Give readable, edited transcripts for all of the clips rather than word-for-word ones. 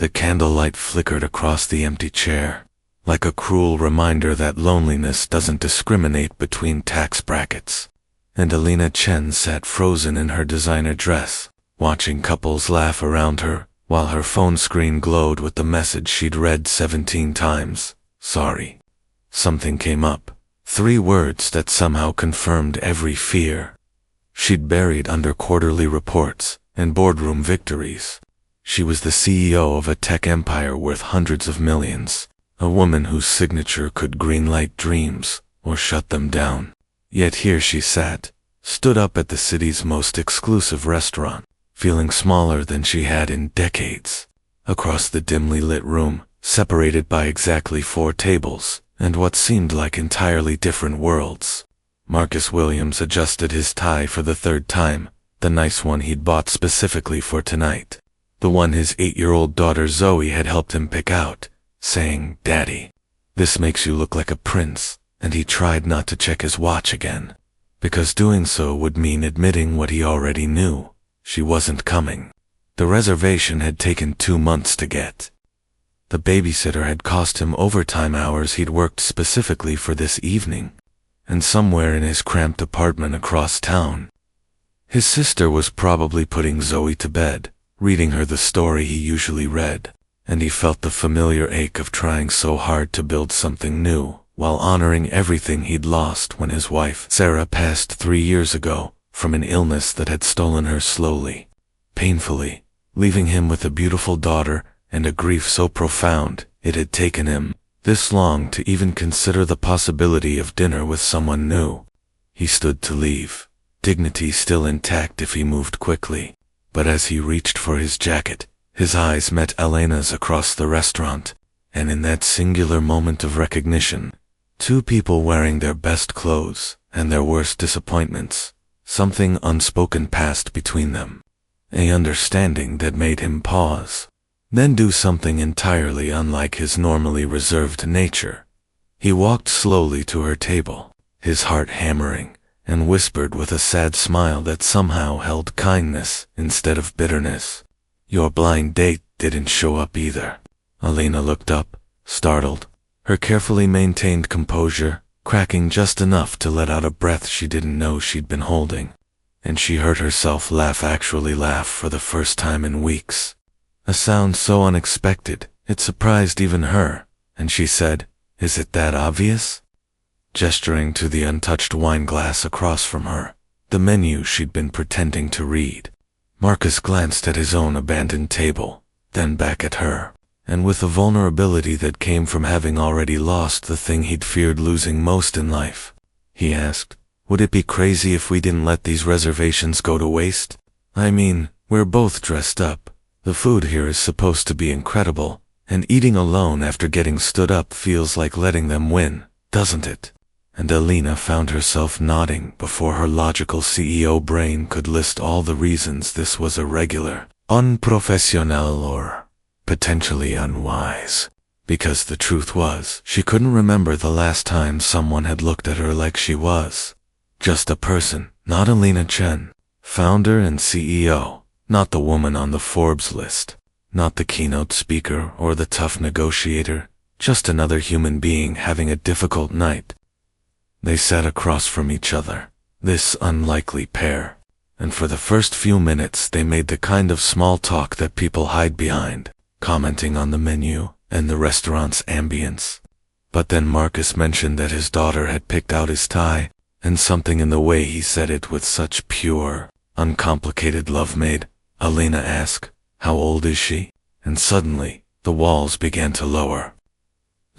The candlelight flickered across the empty chair, like a cruel reminder that loneliness doesn't discriminate between tax brackets. And Alina Chen sat frozen in her designer dress, watching couples laugh around her, while her phone screen glowed with the message she'd read 17 times. Sorry. Something came up. 3 words that somehow confirmed every fear she'd buried under quarterly reports and boardroom victories. She was the CEO of a tech empire worth hundreds of millions, a woman whose signature could greenlight dreams or shut them down. Yet here she sat, stood up at the city's most exclusive restaurant, feeling smaller than she had in decades. Across the dimly lit room, separated by exactly 4 tables, and what seemed like entirely different worlds, Marcus Williams adjusted his tie for the 3rd time, the nice one he'd bought specifically for tonight. The one his 8-year-old daughter Zoe had helped him pick out, saying, "Daddy, this makes you look like a prince," and he tried not to check his watch again, because doing so would mean admitting what he already knew. She wasn't coming. The reservation had taken 2 months to get. The babysitter had cost him overtime hours he'd worked specifically for this evening, and somewhere in his cramped apartment across town, his sister was probably putting Zoe to bed, reading her the story he usually read, and he felt the familiar ache of trying so hard to build something new, while honoring everything he'd lost when his wife, Sarah, passed 3 years ago from an illness that had stolen her slowly, painfully, leaving him with a beautiful daughter and a grief so profound it had taken him this long to even consider the possibility of dinner with someone new. He stood to leave, dignity still intact if he moved quickly, but as he reached for his jacket, his eyes met Elena's across the restaurant, and in that singular moment of recognition, 2 people wearing their best clothes and their worst disappointments, something unspoken passed between them, a understanding that made him pause, then do something entirely unlike his normally reserved nature. He walked slowly to her table, his heart hammering, and whispered with a sad smile that somehow held kindness instead of bitterness, "Your blind date didn't show up either." Alina looked up, startled, her carefully maintained composure cracking just enough to let out a breath she didn't know she'd been holding, and she heard herself actually laugh for the first time in weeks. A sound so unexpected, it surprised even her, and she said, "Is it that obvious?" Gesturing to the untouched wine glass across from her, the menu she'd been pretending to read. Marcus glanced at his own abandoned table, then back at her, and with a vulnerability that came from having already lost the thing he'd feared losing most in life, he asked, "Would it be crazy if we didn't let these reservations go to waste? I mean, we're both dressed up. The food here is supposed to be incredible, and eating alone after getting stood up feels like letting them win, doesn't it?" And Alina found herself nodding before her logical CEO brain could list all the reasons this was irregular, unprofessional, or potentially unwise. Because the truth was, she couldn't remember the last time someone had looked at her like she was. Just a person, not Alina Chen, founder and CEO, not the woman on the Forbes list, not the keynote speaker or the tough negotiator, just another human being having a difficult night. They sat across from each other, this unlikely pair, and for the first few minutes they made the kind of small talk that people hide behind, commenting on the menu and the restaurant's ambience. But then Marcus mentioned that his daughter had picked out his tie, and something in the way he said it with such pure, uncomplicated love made Alina ask, "How old is she?" And suddenly, the walls began to lower.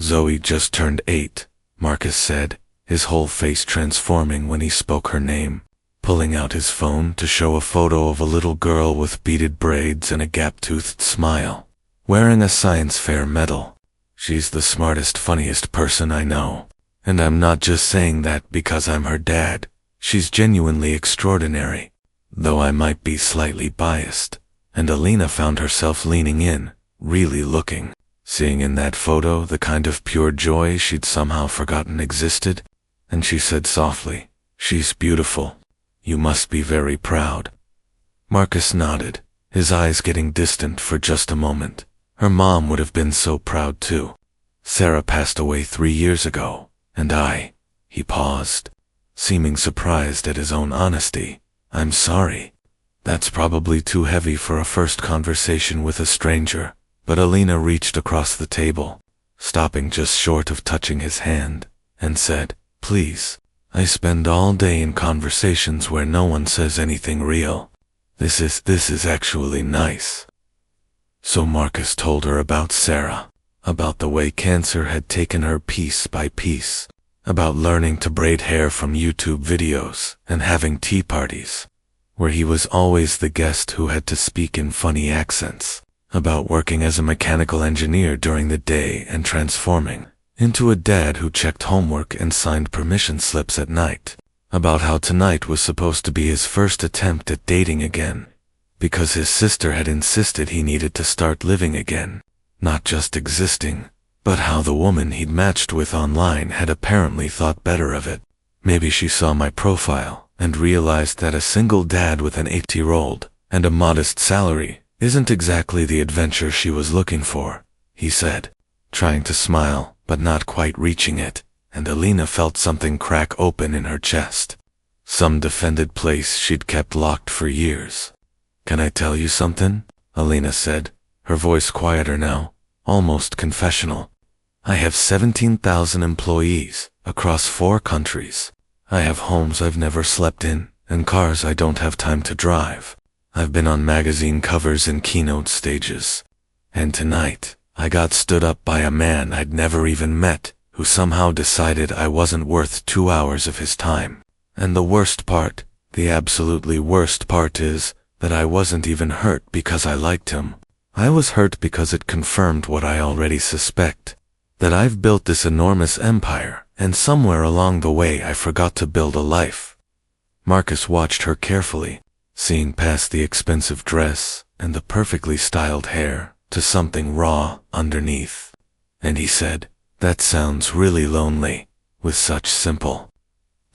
"Zoe just turned 8, Marcus said, his whole face transforming when he spoke her name, pulling out his phone to show a photo of a little girl with beaded braids and a gap-toothed smile, wearing a science fair medal. "She's the smartest, funniest person I know. And I'm not just saying that because I'm her dad. She's genuinely extraordinary, though I might be slightly biased." And Alina found herself leaning in, really looking, seeing in that photo the kind of pure joy she'd somehow forgotten existed, and she said softly, "She's beautiful. You must be very proud." Marcus nodded, his eyes getting distant for just a moment. Her mom would have been so proud too. Sarah passed away 3 years ago, and he paused, seeming surprised at his own honesty. I'm sorry. That's probably too heavy for a first conversation with a stranger, but Alina reached across the table, stopping just short of touching his hand, and said, Please, I spend all day in conversations where no one says anything real. This is actually nice. So Marcus told her about Sarah, about the way cancer had taken her piece by piece, about learning to braid hair from YouTube videos and having tea parties, where he was always the guest who had to speak in funny accents, about working as a mechanical engineer during the day and transforming into a dad who checked homework and signed permission slips at night, about how tonight was supposed to be his first attempt at dating again, because his sister had insisted he needed to start living again, not just existing, but how the woman he'd matched with online had apparently thought better of it. Maybe she saw my profile and realized that a single dad with an 8-year-old and a modest salary isn't exactly the adventure she was looking for, he said, trying to smile but not quite reaching it, and Alina felt something crack open in her chest. Some defended place she'd kept locked for years. Can I tell you something? Alina said, her voice quieter now, almost confessional. I have 17,000 employees across 4 countries. I have homes I've never slept in and cars I don't have time to drive. I've been on magazine covers and keynote stages. And tonight, I got stood up by a man I'd never even met, who somehow decided I wasn't worth 2 hours of his time. And the worst part, the absolutely worst part is that I wasn't even hurt because I liked him. I was hurt because it confirmed what I already suspect, that I've built this enormous empire, and somewhere along the way I forgot to build a life. Marcus watched her carefully, seeing past the expensive dress and the perfectly styled hair to something raw underneath. And he said, That sounds really lonely, with such simple,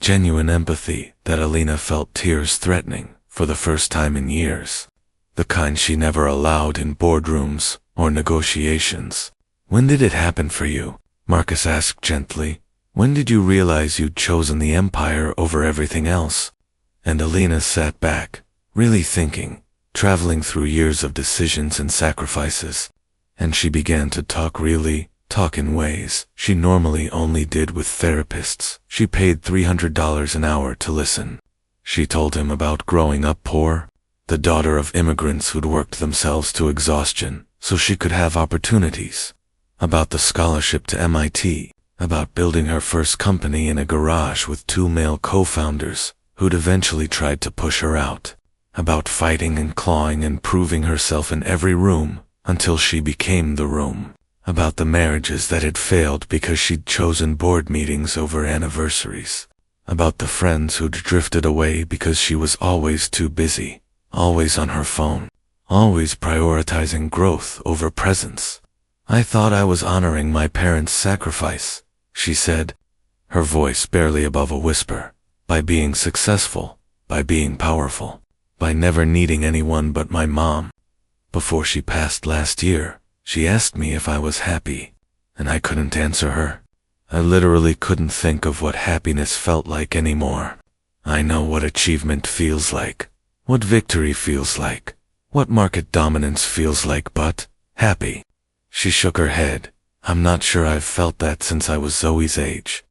genuine empathy that Alina felt tears threatening for the first time in years. The kind she never allowed in boardrooms or negotiations. When did it happen for you? Marcus asked gently. When did you realize you'd chosen the empire over everything else? And Alina sat back, really thinking, traveling through years of decisions and sacrifices, and she began to talk in ways she normally only did with therapists. She paid $300 an hour to listen. She told him about growing up poor, the daughter of immigrants who'd worked themselves to exhaustion so she could have opportunities, about the scholarship to MIT, about building her first company in a garage with 2 male co-founders who'd eventually tried to push her out, about fighting and clawing and proving herself in every room until she became the room, about the marriages that had failed because she'd chosen board meetings over anniversaries, about the friends who'd drifted away because she was always too busy, always on her phone, always prioritizing growth over presence. I thought I was honoring my parents' sacrifice, she said, her voice barely above a whisper, by being successful, by being powerful, by never needing anyone but my mom. Before she passed last year, she asked me if I was happy, and I couldn't answer her. I literally couldn't think of what happiness felt like anymore. I know what achievement feels like, what victory feels like, what market dominance feels like, but happy. She shook her head. I'm not sure I've felt that since I was Zoe's age.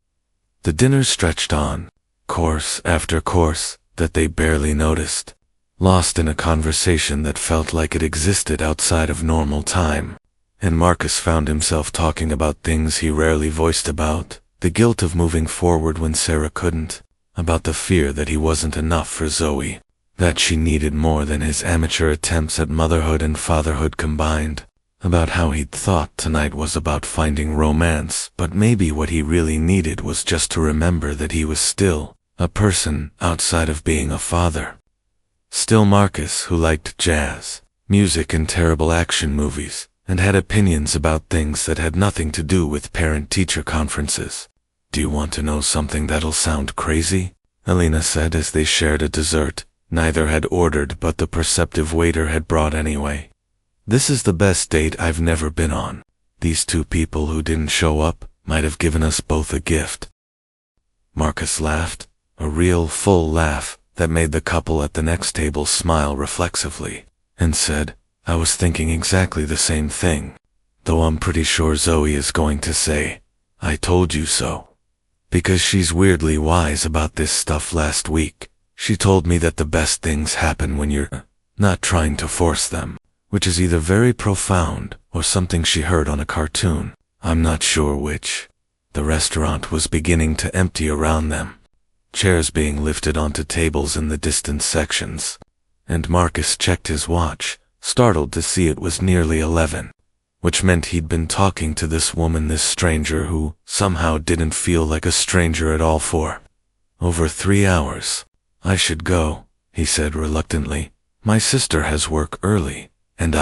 The dinner stretched on, course after course, that they barely noticed, lost in a conversation that felt like it existed outside of normal time. And Marcus found himself talking about things he rarely voiced about, the guilt of moving forward when Sarah couldn't, about the fear that he wasn't enough for Zoe, that she needed more than his amateur attempts at motherhood and fatherhood combined, about how he'd thought tonight was about finding romance, but maybe what he really needed was just to remember that he was still a person outside of being a father. Still Marcus, who liked jazz, music and terrible action movies, and had opinions about things that had nothing to do with parent-teacher conferences. Do you want to know something that'll sound crazy? Alina said as they shared a dessert neither had ordered but the perceptive waiter had brought anyway. This is the best date I've never been on. These two people who didn't show up might have given us both a gift." Marcus laughed, a real, full laugh that made the couple at the next table smile reflexively, and said, "I was thinking exactly the same thing. Though I'm pretty sure Zoe is going to say, 'I told you so.' Because she's weirdly wise about this stuff last week. She told me that the best things happen when you're not trying to force them, which is either very profound or something she heard on a cartoon. I'm not sure which." The restaurant was beginning to empty around them, chairs being lifted onto tables in the distant sections, and Marcus checked his watch, startled to see it was nearly 11, which meant he'd been talking to this woman, this stranger who somehow didn't feel like a stranger at all, for over 3 hours. "I should go," he said reluctantly. "My sister has work early, and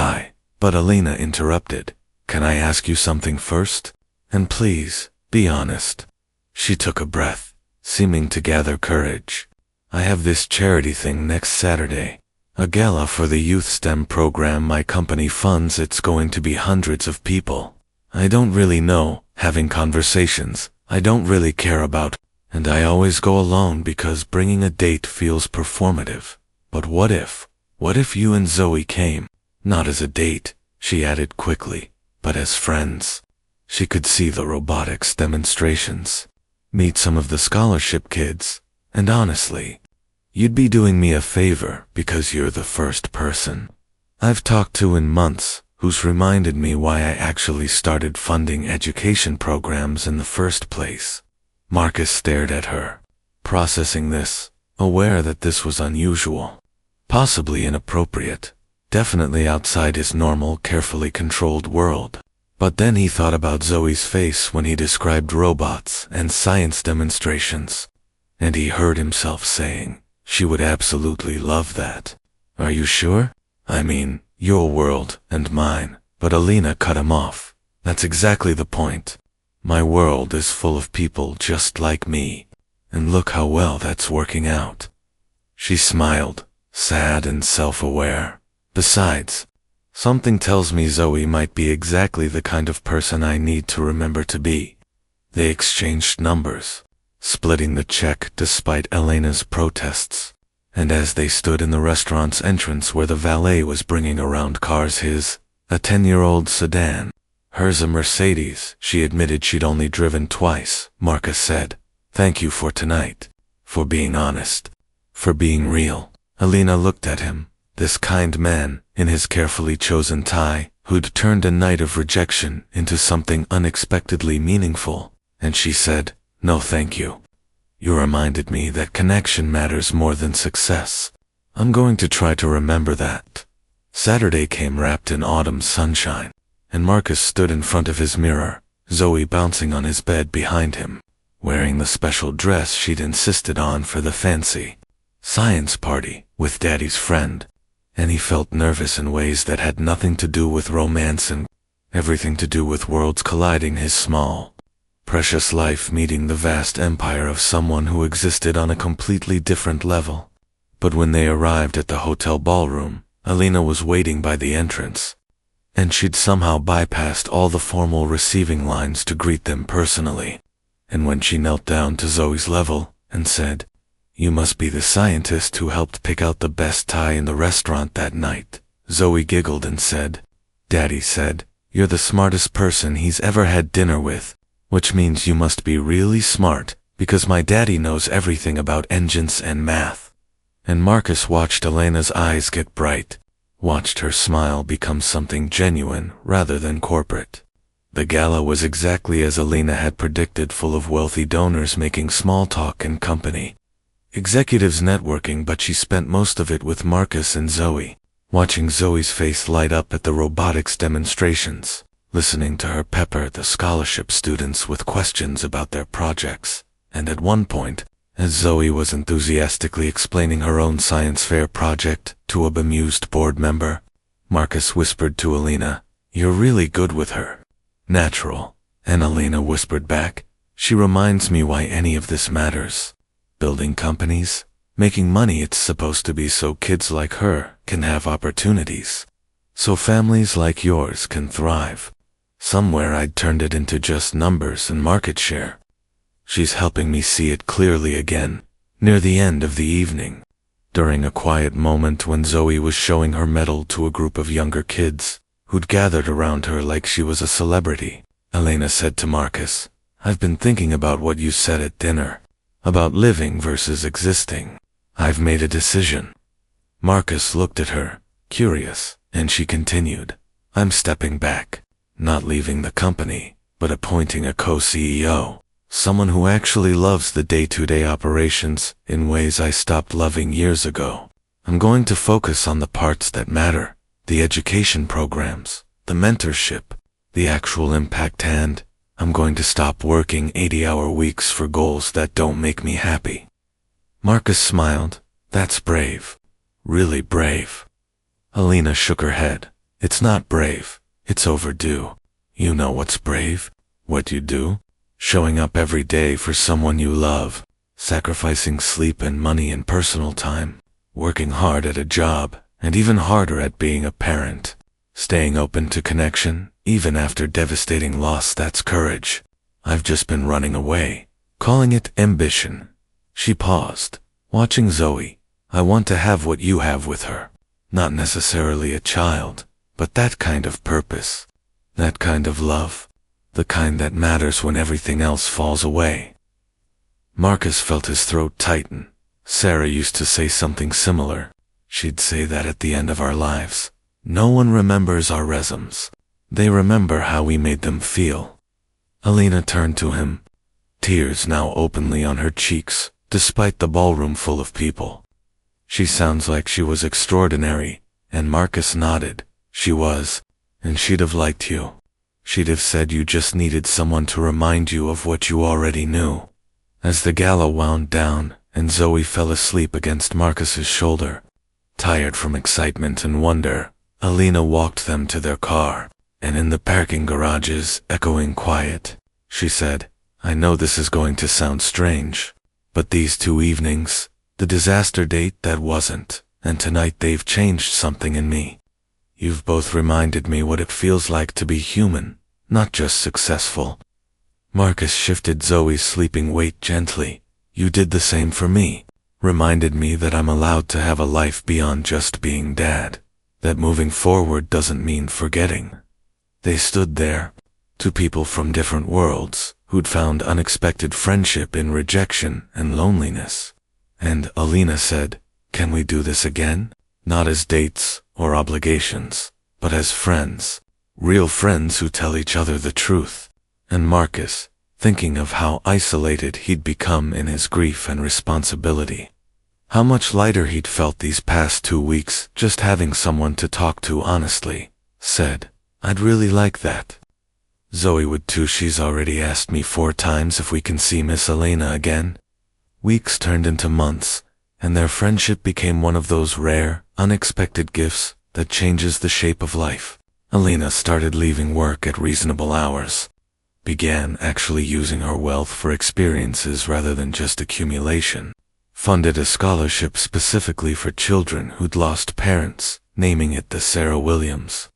But Alina interrupted. "Can I ask you something first? And please, be honest." She took a breath, seeming to gather courage. "I have this charity thing next Saturday. A gala for the youth STEM program my company funds. It's going to be hundreds of people. I don't really know, having conversations, I don't really care about, and I always go alone because bringing a date feels performative. But what if you and Zoe came? Not as a date," she added quickly, "but as friends." She could see the robotics demonstrations. Meet some of the scholarship kids, and honestly, you'd be doing me a favor because you're the first person I've talked to in months who's reminded me why I actually started funding education programs in the first place. Marcus stared at her, processing this, aware that this was unusual, possibly inappropriate, definitely outside his normal, carefully controlled world. But then he thought about Zoe's face when he described robots and science demonstrations, and he heard himself saying, "She would absolutely love that." "Are you sure? I mean, your world and mine." But Alina cut him off. "That's exactly the point. My world is full of people just like me, and look how well that's working out." She smiled, sad and self-aware. "Besides, something tells me Zoe might be exactly the kind of person I need to remember to be." They exchanged numbers, splitting the check despite Elena's protests, and as they stood in the restaurant's entrance where the valet was bringing around cars, his, a 10-year-old sedan, hers a Mercedes she admitted she'd only driven twice, Marcus said, "Thank you for tonight, for being honest, for being real." Alina looked at him, this kind man, in his carefully chosen tie, who'd turned a night of rejection into something unexpectedly meaningful, and she said, "No thank you. You reminded me that connection matters more than success. I'm going to try to remember that." Saturday came wrapped in autumn sunshine, and Marcus stood in front of his mirror, Zoe bouncing on his bed behind him, wearing the special dress she'd insisted on for the fancy science party with Daddy's friend. And he felt nervous in ways that had nothing to do with romance and everything to do with worlds colliding, his small, precious life meeting the vast empire of someone who existed on a completely different level. But when they arrived at the hotel ballroom, Alina was waiting by the entrance, and she'd somehow bypassed all the formal receiving lines to greet them personally. And when she knelt down to Zoe's level and said, "You must be the scientist who helped pick out the best tie in the restaurant that night," Zoe giggled and said, "Daddy said, you're the smartest person he's ever had dinner with, which means you must be really smart, because my daddy knows everything about engines and math." And Marcus watched Elena's eyes get bright, watched her smile become something genuine rather than corporate. The gala was exactly as Alina had predicted, full of wealthy donors making small talk and company. Executives networking, but she spent most of it with Marcus and Zoe, watching Zoe's face light up at the robotics demonstrations, listening to her pepper the scholarship students with questions about their projects, and at one point, as Zoe was enthusiastically explaining her own science fair project to a bemused board member, Marcus whispered to Alina, "You're really good with her." "Natural," and Alina whispered back, "She reminds me why any of this matters. Building companies, making money, it's supposed to be so kids like her can have opportunities. so families like yours can thrive. Somewhere I'd turned it into just numbers and market share. She's helping me see it clearly again, near the end of the evening. During a quiet moment when Zoe was showing her medal to a group of younger kids, who'd gathered around her like she was a celebrity, Elena said to Marcus, "I've been thinking about what you said at dinner, about living versus existing. I've made a decision." Marcus looked at her, curious, and she continued, "I'm stepping back, not leaving the company, but appointing a co-CEO, someone who actually loves the day-to-day operations in ways I stopped loving years ago. I'm going to focus on the parts that matter, the education programs, the mentorship, the actual impact, and I'm going to stop working 80-hour weeks for goals that don't make me happy." Marcus smiled. "That's brave. Really brave." Elena shook her head. "It's not brave. It's overdue. You know what's brave? What you do? Showing up every day for someone you love, sacrificing sleep and money and personal time, working hard at a job, and even harder at being a parent, staying open to connection, even after devastating loss. That's courage. I've just been running away, calling it ambition." She paused, watching Zoe. "I want to have what you have with her. Not necessarily a child, but that kind of purpose, that kind of love, the kind that matters when everything else falls away." Marcus felt his throat tighten. Sarah used to say something similar. She'd say that at the end of our lives, no one remembers our resumes. They remember how we made them feel. Elena turned to him, tears now openly on her cheeks, despite the ballroom full of people. "She sounds like she was extraordinary," and Marcus nodded. "She was, and she'd have liked you. She'd have said you just needed someone to remind you of what you already knew." As the gala wound down and Zoe fell asleep against Marcus's shoulder, tired from excitement and wonder, Elena walked them to their car, and in the parking garage's echoing quiet, she said, "I know this is going to sound strange, but these 2 evenings, the disaster date that wasn't, and tonight, they've changed something in me. You've both reminded me what it feels like to be human, not just successful." Marcus shifted Zoe's sleeping weight gently. "You did the same for me. Reminded me that I'm allowed to have a life beyond just being dad. That moving forward doesn't mean forgetting." They stood there, 2 people from different worlds, who'd found unexpected friendship in rejection and loneliness. And Elena said, "Can we do this again? Not as dates or obligations, but as friends. Real friends who tell each other the truth." And Marcus, thinking of how isolated he'd become in his grief and responsibility, how much lighter he'd felt these past 2 weeks just having someone to talk to honestly, said, "I'd really like that." Zoe would too. "She's already asked me 4 times if we can see Miss Elena again." Weeks turned into months, and their friendship became one of those rare, unexpected gifts that changes the shape of life. Elena started leaving work at reasonable hours, began actually using her wealth for experiences rather than just accumulation, funded a scholarship specifically for children who'd lost parents, naming it the Sarah Williams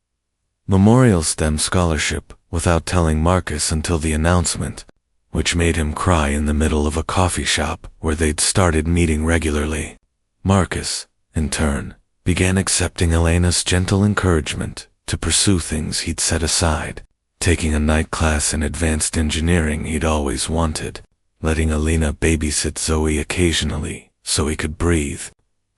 Memorial STEM Scholarship, without telling Marcus until the announcement, which made him cry in the middle of a coffee shop where they'd started meeting regularly. Marcus, in turn, began accepting Elena's gentle encouragement to pursue things he'd set aside, taking a night class in advanced engineering he'd always wanted, letting Elena babysit Zoe occasionally so he could breathe,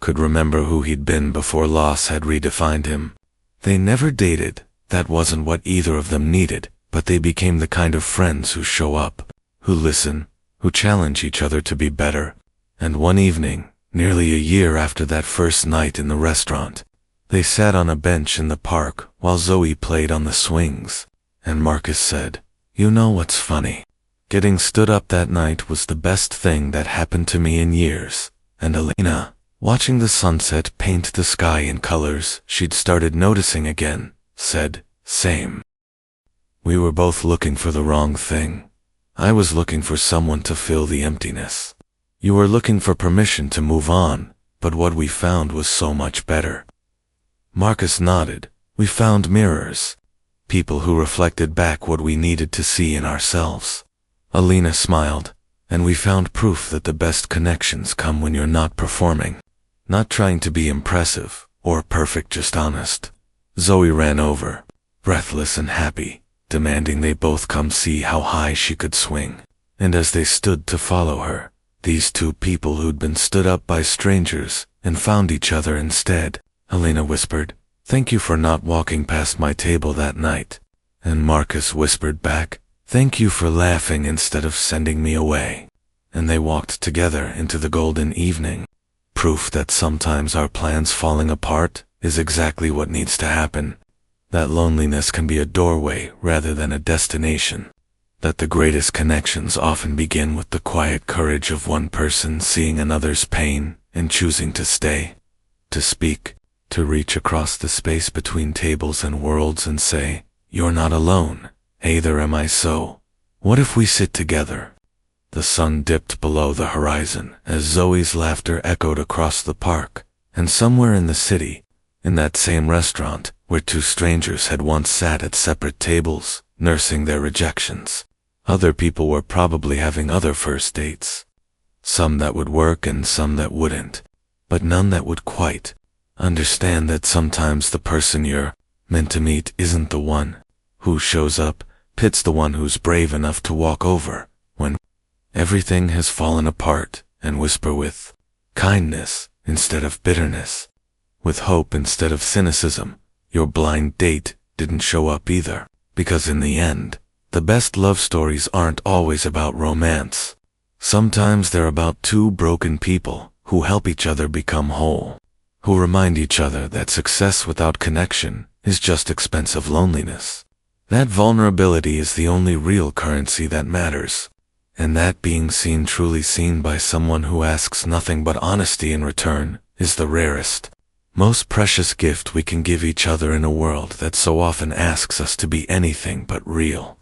could remember who he'd been before loss had redefined him. They never dated, that wasn't what either of them needed, but they became the kind of friends who show up, who listen, who challenge each other to be better. And one evening, nearly a year after that first night in the restaurant, they sat on a bench in the park while Zoe played on the swings, and Marcus said, "You know what's funny? Getting stood up that night was the best thing that happened to me in years." And Elena, watching the sunset paint the sky in colors she'd started noticing again, said, "Same. We were both looking for the wrong thing. I was looking for someone to fill the emptiness. You were looking for permission to move on, but what we found was so much better." Marcus nodded. We found mirrors, people who reflected back what we needed to see in ourselves. Alina smiled, and we found proof that the best connections come when you're not performing, not trying to be impressive or perfect, just honest. Zoe ran over, breathless and happy, demanding they both come see how high she could swing. And as they stood to follow her, these two people who'd been stood up by strangers and found each other instead, Alina whispered, "Thank you for not walking past my table that night." And Marcus whispered back, "Thank you for laughing instead of sending me away." And they walked together into the golden evening. Proof that sometimes our plans falling apart is exactly what needs to happen. That loneliness can be a doorway rather than a destination. That the greatest connections often begin with the quiet courage of one person seeing another's pain and choosing to stay, to speak, to reach across the space between tables and worlds and say, "You're not alone, either am I, so what if we sit together?" The sun dipped below the horizon as Zoe's laughter echoed across the park, and somewhere in the city, in that same restaurant where two strangers had once sat at separate tables, nursing their rejections, other people were probably having other first dates. Some that would work and some that wouldn't, but none that would quite understand that sometimes the person you're meant to meet isn't the one who shows up, pits the one who's brave enough to walk over when everything has fallen apart, and whisper with kindness instead of bitterness, with hope instead of cynicism. Your blind date didn't show up either, because in the end, the best love stories aren't always about romance. Sometimes they're about two broken people who help each other become whole, who remind each other that success without connection is just expensive loneliness. That vulnerability is the only real currency that matters, and that being seen, truly seen by someone who asks nothing but honesty in return, is the rarest, most precious gift we can give each other in a world that so often asks us to be anything but real.